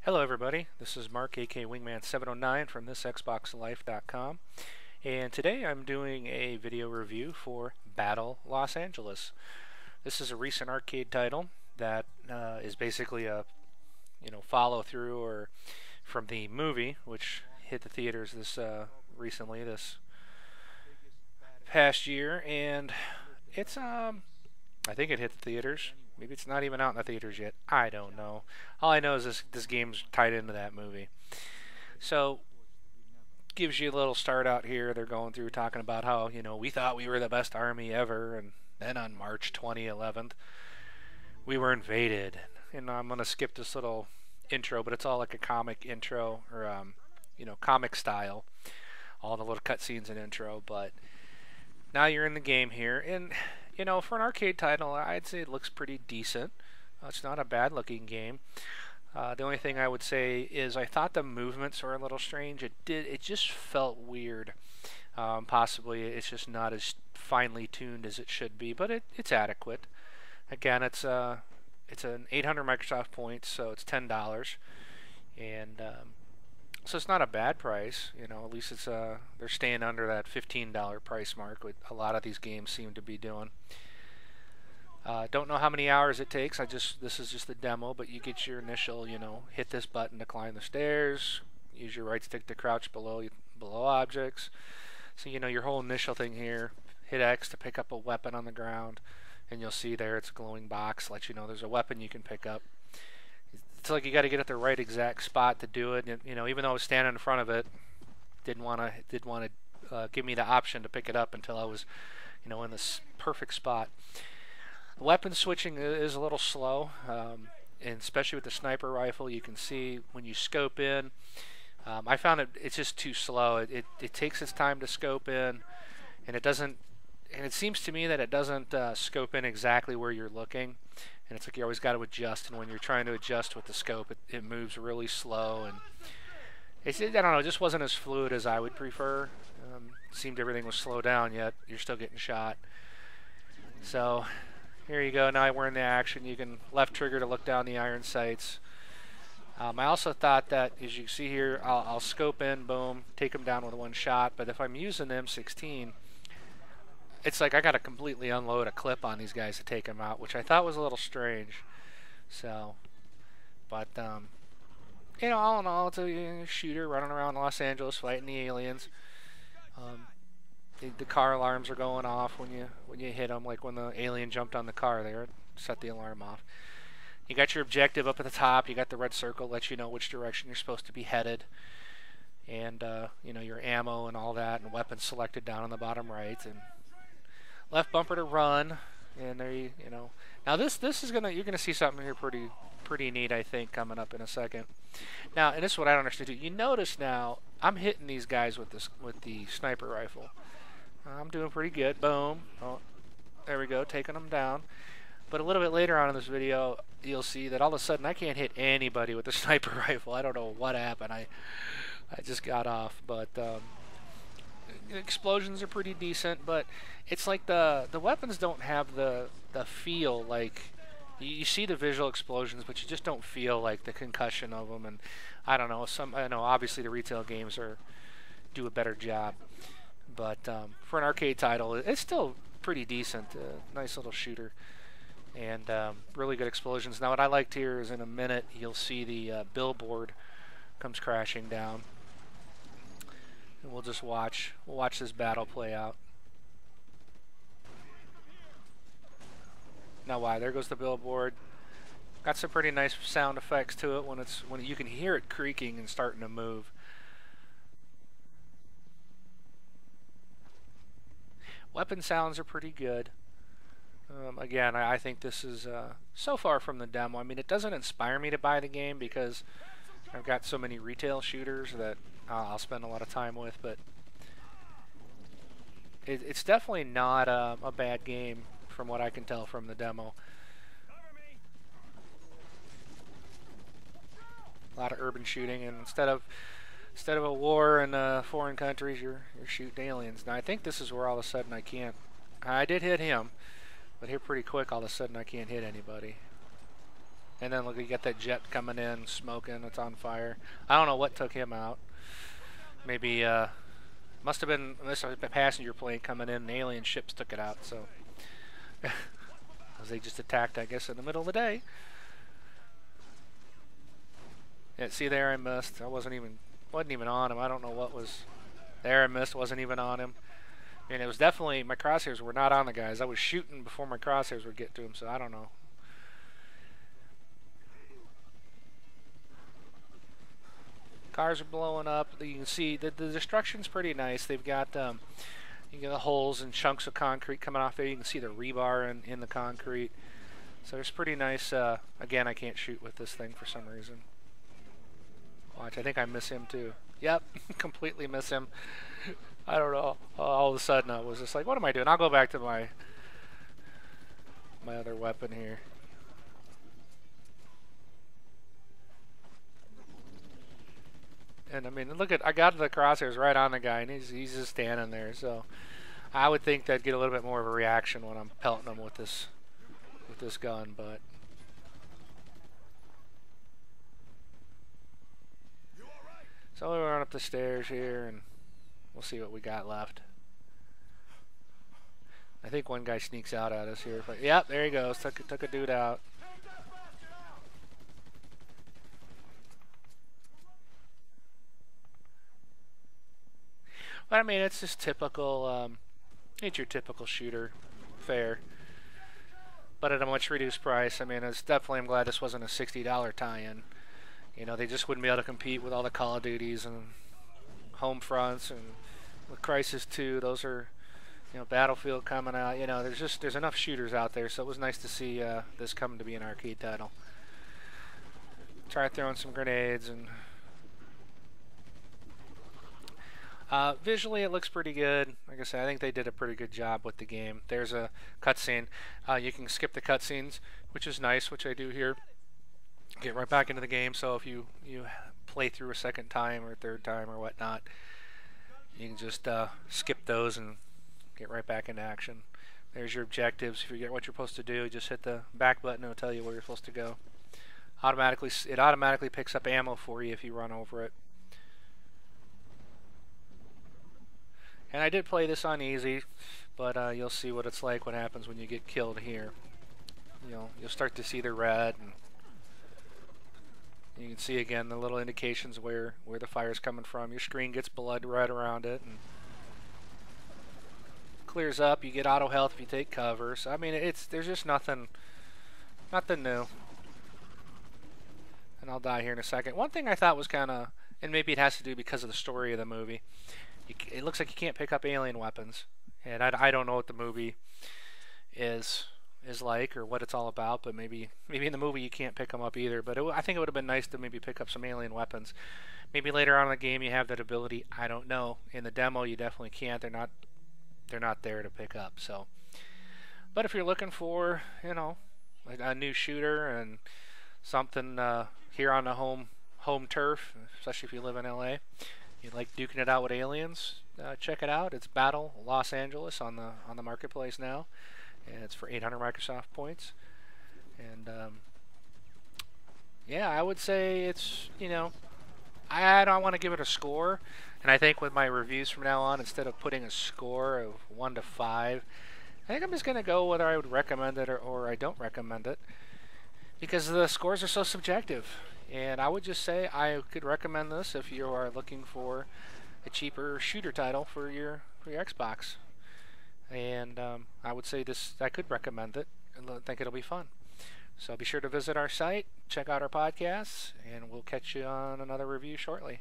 Hello everybody, this is Mark aka Wingman709 from thisxboxlife.com, and today I'm doing a video review for Battle Los Angeles. This is a recent arcade title that is basically a follow through or from the movie which hit the theaters this recently this past year, and it's I think it hit the theaters. Maybe it's not even out in the theaters yet. I don't know. All I know is this game's tied into that movie. So, gives you a little start out here. They're going through talking about how, we thought we were the best army ever, and then on March 2011th, we were invaded. And I'm going to skip this little intro, but it's all like a comic intro, or, comic style. All the little cutscenes and intro, but now you're in the game here, and for an arcade title, I'd say it looks pretty decent. It's not a bad looking game. The only thing I would say is I thought the movements were a little strange. It just felt weird. Possibly it's just not as finely tuned as it should be, but it's adequate. Again, it's an 800 Microsoft points, so it's $10, and so it's not a bad price. At least it's they're staying under that $15 price mark, what a lot of these games seem to be doing. Don't know how many hours it takes. This is just the demo, but you get your initial, hit this button to climb the stairs, use your right stick to crouch below objects. So your whole initial thing here, hit X to pick up a weapon on the ground, and you'll see there it's a glowing box, let you know there's a weapon you can pick up. It's like you got to get at the right exact spot to do it. And, even though I was standing in front of it, didn't want to give me the option to pick it up until I was, in this perfect spot. Weapon switching is a little slow, and especially with the sniper rifle, you can see when you scope in. I found it's just too slow. It takes its time to scope in, and it doesn't. And it seems to me that it doesn't scope in exactly where you're looking. And it's like you always got to adjust, and when you're trying to adjust with the scope, it moves really slow, and I don't know, it just wasn't as fluid as I would prefer. Seemed everything was slowed down, yet you're still getting shot. So here you go. Now we're in the action. You can left trigger to look down the iron sights. I also thought that, as you can see here, I'll scope in, boom, take them down with one shot. But if I'm using the M16, it's like I got to completely unload a clip on these guys to take them out, which I thought was a little strange. So, but all in all, it's a shooter running around Los Angeles fighting the aliens. The car alarms are going off when you hit them, like when the alien jumped on the car there, set the alarm off. You got your objective up at the top. You got the red circle, lets you know which direction you're supposed to be headed, and your ammo and all that, and weapons selected down on the bottom right, and left bumper to run, and there you know. Now this is you're gonna see something here pretty neat, I think, coming up in a second. Now, and this is what I don't understand too. You notice now I'm hitting these guys with the sniper rifle. I'm doing pretty good. Boom. Oh, there we go, taking them down. But a little bit later on in this video, you'll see that all of a sudden I can't hit anybody with the sniper rifle. I don't know what happened. I just got off, but. Explosions are pretty decent, but it's like the weapons don't have the feel like you see the visual explosions, but you just don't feel like the concussion of them. And I don't know, I know obviously the retail games do a better job, but for an arcade title, it's still pretty decent. Nice little shooter, and really good explosions. Now what I liked here is in a minute you'll see the billboard comes crashing down. And we'll just watch this battle play out. Now there goes the billboard. Got some pretty nice sound effects to it when you can hear it creaking and starting to move. Weapon sounds are pretty good. Again, I think this is so far from the demo. I mean, it doesn't inspire me to buy the game because I've got so many retail shooters that I'll spend a lot of time with, but it's definitely not a bad game from what I can tell from the demo. A lot of urban shooting, and instead of a war in foreign countries, you're shooting aliens. Now I think this is where all of a sudden I did hit him, but here pretty quick all of a sudden I can't hit anybody. And then look, you got that jet coming in, smoking. It's on fire. I don't know what took him out. Maybe must have been a passenger plane coming in. And alien ships took it out. So they just attacked, I guess, in the middle of the day. Yeah, see there, I missed. I wasn't even on him. I don't know what was there. I missed. Wasn't even on him. And it was definitely, my crosshairs were not on the guys. I was shooting before my crosshairs would get to him, so I don't know. Cars are blowing up. You can see the destruction's pretty nice. They've got you get the holes and chunks of concrete coming off there. You can see the rebar in the concrete. So it's pretty nice. Again, I can't shoot with this thing for some reason. Watch, I think I miss him too. Yep, completely miss him. I don't know. All of a sudden I was just like, what am I doing? I'll go back to my other weapon here. And I mean, look at, I got the crosshairs right on the guy, and he's just standing there. So I would think that'd get a little bit more of a reaction when I'm pelting him with this gun, but. So we'll run up the stairs here, and we'll see what we got left. I think one guy sneaks out at us here. But yep, there he goes. Took a dude out. But I mean, it's just typical. It's your typical shooter fare, but at a much reduced price. I mean, it's definitely. I'm glad this wasn't a $60 tie-in. You know, they just wouldn't be able to compete with all the Call of Duties and Homefronts and with Crysis 2. Those are, you know, Battlefield coming out. You know, there's enough shooters out there, so it was nice to see this come to be an arcade title. Try throwing some grenades, and visually it looks pretty good. Like I said, I think they did a pretty good job with the game. There's a cutscene. You can skip the cutscenes, which is nice, which I do here. Get right back into the game, so if you play through a second time or third time or whatnot, you can just skip those and get right back into action. There's your objectives. If you get what you're supposed to do, just hit the back button and it'll tell you where you're supposed to go. It automatically picks up ammo for you if you run over it. And I did play this on easy, but you'll see what it's like, what happens when you get killed here. You'll start to see the red, and you can see again the little indications where the fire's coming from. Your screen gets blood red around it and clears up. You get auto health if you take cover. So I mean, there's just nothing new. And I'll die here in a second. One thing I thought was kind of, and maybe it has to do because of the story of the movie. It looks like you can't pick up alien weapons, and I don't know what the movie is like or what it's all about, but maybe in the movie you can't pick them up either. But I think it would have been nice to maybe pick up some alien weapons. Maybe later on in the game you have that ability. I don't know. In the demo you definitely can't. They're not there to pick up. So, but if you're looking for, you know, a new shooter and something here on the home turf, especially if you live in LA, you like duking it out with aliens, check it out. It's Battle Los Angeles on the marketplace now. And it's for 800 Microsoft points. And yeah, I would say it's, you know, I don't want to give it a score. And I think with my reviews from now on, instead of putting a score of 1 to 5, I think I'm just going to go whether I would recommend it or I don't recommend it, because the scores are so subjective. And I would just say I could recommend this if you are looking for a cheaper shooter title for your Xbox. And I would say I could recommend it and think it'll be fun. So be sure to visit our site, check out our podcasts, and we'll catch you on another review shortly.